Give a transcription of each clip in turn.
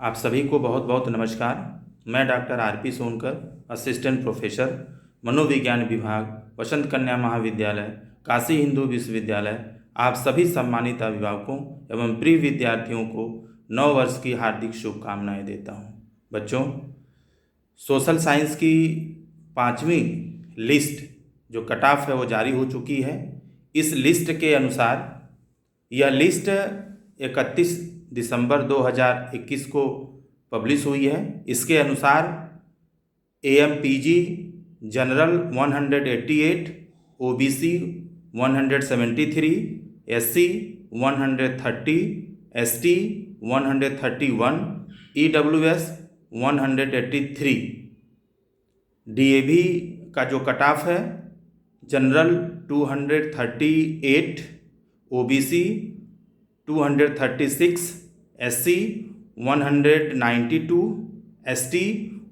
आप सभी को बहुत बहुत नमस्कार। मैं doctor RP. Sonkar, assistant professor, मनोविज्ञान विभाग, वसंत कन्या महाविद्यालय, काशी हिंदू विश्वविद्यालय, आप सभी सम्मानित अभिभावकों एवं प्रिय विद्यार्थियों को नव वर्ष की हार्दिक शुभकामनाएं देता हूं। बच्चों, सोशल साइंस की 5वीं लिस्ट जो कट ऑफ है वो जारी हो चुकी है। इस लिस्ट के अनुसार यह लिस्ट 31 दिसंबर 2021 को पब्लिश हुई है। इसके अनुसार AMPG general 188, OBC 173, SC 130, ST 131, EWS 183। DAV का जो कट ऑफ है, जनरल 238, OBC 236, SC 192, ST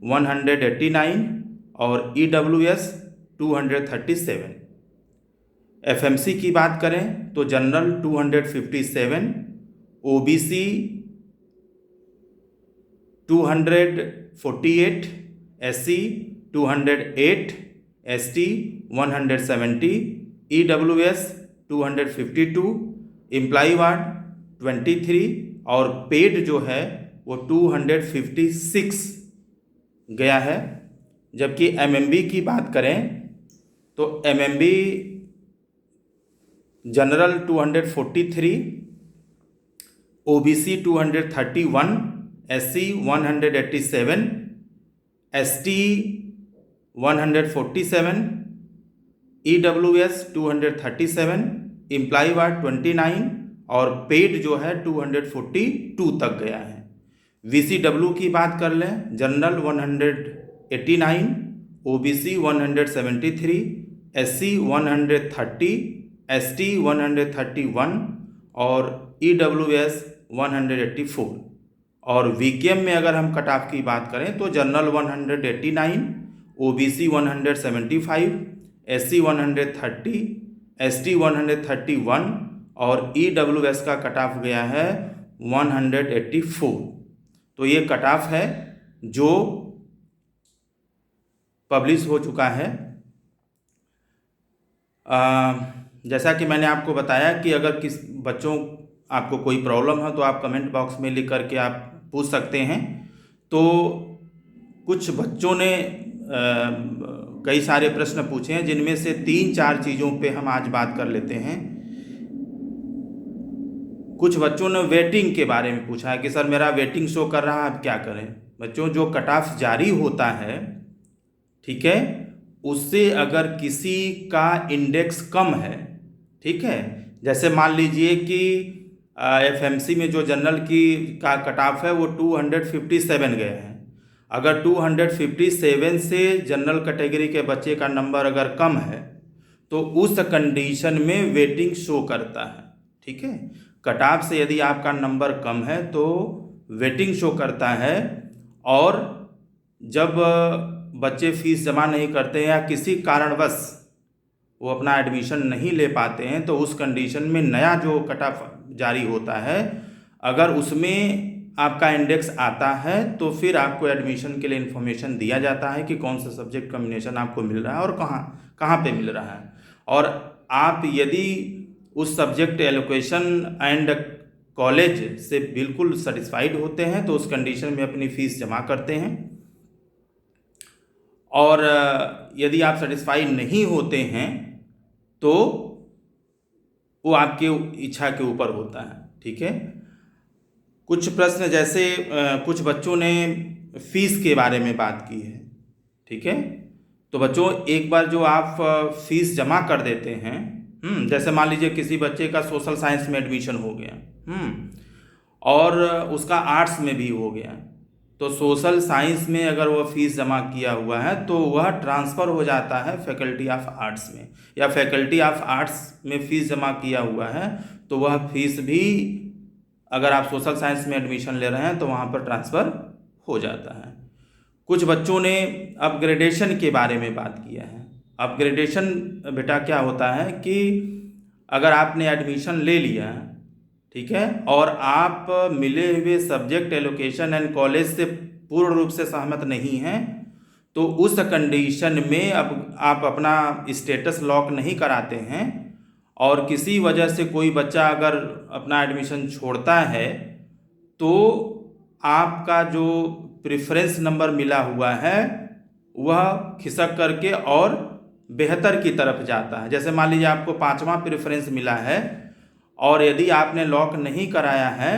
189 और EWS 237। FMC की बात करें तो general 257, OBC 248, SC 208, ST 170, EWS 252, employee ward 23 और पेड जो है वो 256 गया है। जबकि MMB की बात करें तो MMB general 243, OBC 231, SC 187, ST 147, EWS 237, employee ward 29 और पेड जो है 242 तक गया है। VCW की बात कर लें, जनरल 189, OBC 173, SC 130, ST 131 और EWS 184। और VKM में अगर हम कट ऑफ की बात करें तो जनरल 189, OBC 175, SC 130, ST 131 और EWS का कट ऑफ गया है 184। तो ये कट ऑफ है जो पब्लिश हो चुका है। जैसा कि मैंने आपको बताया कि अगर किस बच्चों आपको कोई प्रॉब्लम है तो आप कमेंट बॉक्स में लिख करके आप पूछ सकते हैं। तो कुछ बच्चों ने कई सारे प्रश्न पूछे हैं, जिनमें से 3-4 चीज़ों पे हम आज बात कर लेते हैं। कुछ बच्चों ने वेटिंग के बारे में पूछा है कि सर मेरा वेटिंग शो कर रहा है, अब क्या करें। बच्चों, जो कट ऑफ जारी होता है, ठीक है, उससे अगर किसी का इंडेक्स कम है, ठीक है, जैसे मान लीजिए कि FMC में जो जनरल की का कट ऑफ है वो 257 गए हैं। अगर 257 से जनरल कैटेगरी के बच्चे का नंबर अगर कम है तो उस कंडीशन में वेटिंग शो करता है। ठीक है, कट ऑफ से यदि आपका नंबर कम है तो वेटिंग शो करता है। और जब बच्चे फीस जमा नहीं करते हैं या किसी कारणवश वो अपना एडमिशन नहीं ले पाते हैं तो उस कंडीशन में नया जो कट ऑफ जारी होता है, अगर उसमें आपका इंडेक्स आता है तो फिर आपको एडमिशन के लिए इन्फॉर्मेशन दिया जाता है कि कौन सा सब्जेक्ट कॉम्बिनेशन आपको मिल रहा है और कहाँ पे मिल रहा है। और आप यदि उस सब्जेक्ट एलोकेशन एंड कॉलेज से बिल्कुल सेटिस्फाइड होते हैं तो उस कंडीशन में अपनी फ़ीस जमा करते हैं। और यदि आप सेटिस्फाइड नहीं होते हैं तो वो आपके इच्छा के ऊपर होता है। ठीक है, कुछ प्रश्न जैसे कुछ बच्चों ने फीस के बारे में बात की है। ठीक है, तो बच्चों, एक बार जो आप फीस जमा कर देते हैं, जैसे मान लीजिए किसी बच्चे का सोशल साइंस में एडमिशन हो गया, और उसका आर्ट्स में भी हो गया, तो सोशल साइंस में अगर वह फीस जमा किया हुआ है तो वह ट्रांसफ़र हो जाता है फैकल्टी ऑफ आर्ट्स में, या फैकल्टी ऑफ आर्ट्स में फ़ीस जमा किया हुआ है तो वह फीस भी अगर आप सोशल साइंस में एडमिशन ले रहे हैं तो वहाँ पर ट्रांसफ़र हो जाता है। कुछ बच्चों ने अपग्रेडेशन के बारे में बात किया है। अपग्रेडेशन बेटा क्या होता है कि अगर आपने एडमिशन ले लिया, ठीक है, और आप मिले हुए सब्जेक्ट एलोकेशन एंड कॉलेज से पूर्ण रूप से सहमत नहीं हैं, तो उस कंडीशन में अब आप अपना स्टेटस लॉक नहीं कराते हैं और किसी वजह से कोई बच्चा अगर अपना एडमिशन छोड़ता है तो आपका जो प्रेफरेंस नंबर मिला हुआ है वह खिसक करके और बेहतर की तरफ जाता है। जैसे मान लीजिए आपको 5वां प्रेफरेंस मिला है और यदि आपने लॉक नहीं कराया है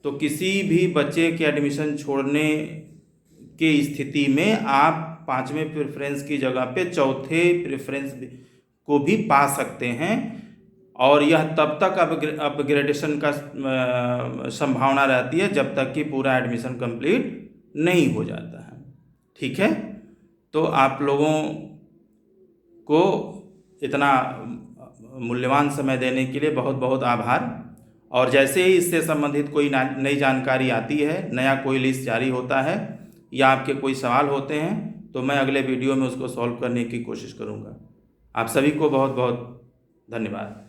तो किसी भी बच्चे के एडमिशन छोड़ने की स्थिति में आप 5वें प्रेफरेंस की जगह पे 4थे प्रेफरेंस को भी पा सकते हैं और यह तब तक अपग्रेडेशन का संभावना रहती है जब तक कि पूरा एडमिशन कंप्लीट नहीं हो जाता है। ठीक है, तो आप लोगों को इतना मूल्यवान समय देने के लिए बहुत बहुत आभार। और जैसे ही इससे संबंधित कोई नई जानकारी आती है, नया कोई लिस्ट जारी होता है या आपके कोई सवाल होते हैं तो मैं अगले वीडियो में उसको सॉल्व करने की कोशिश करूँगा। आप सभी को बहुत बहुत धन्यवाद।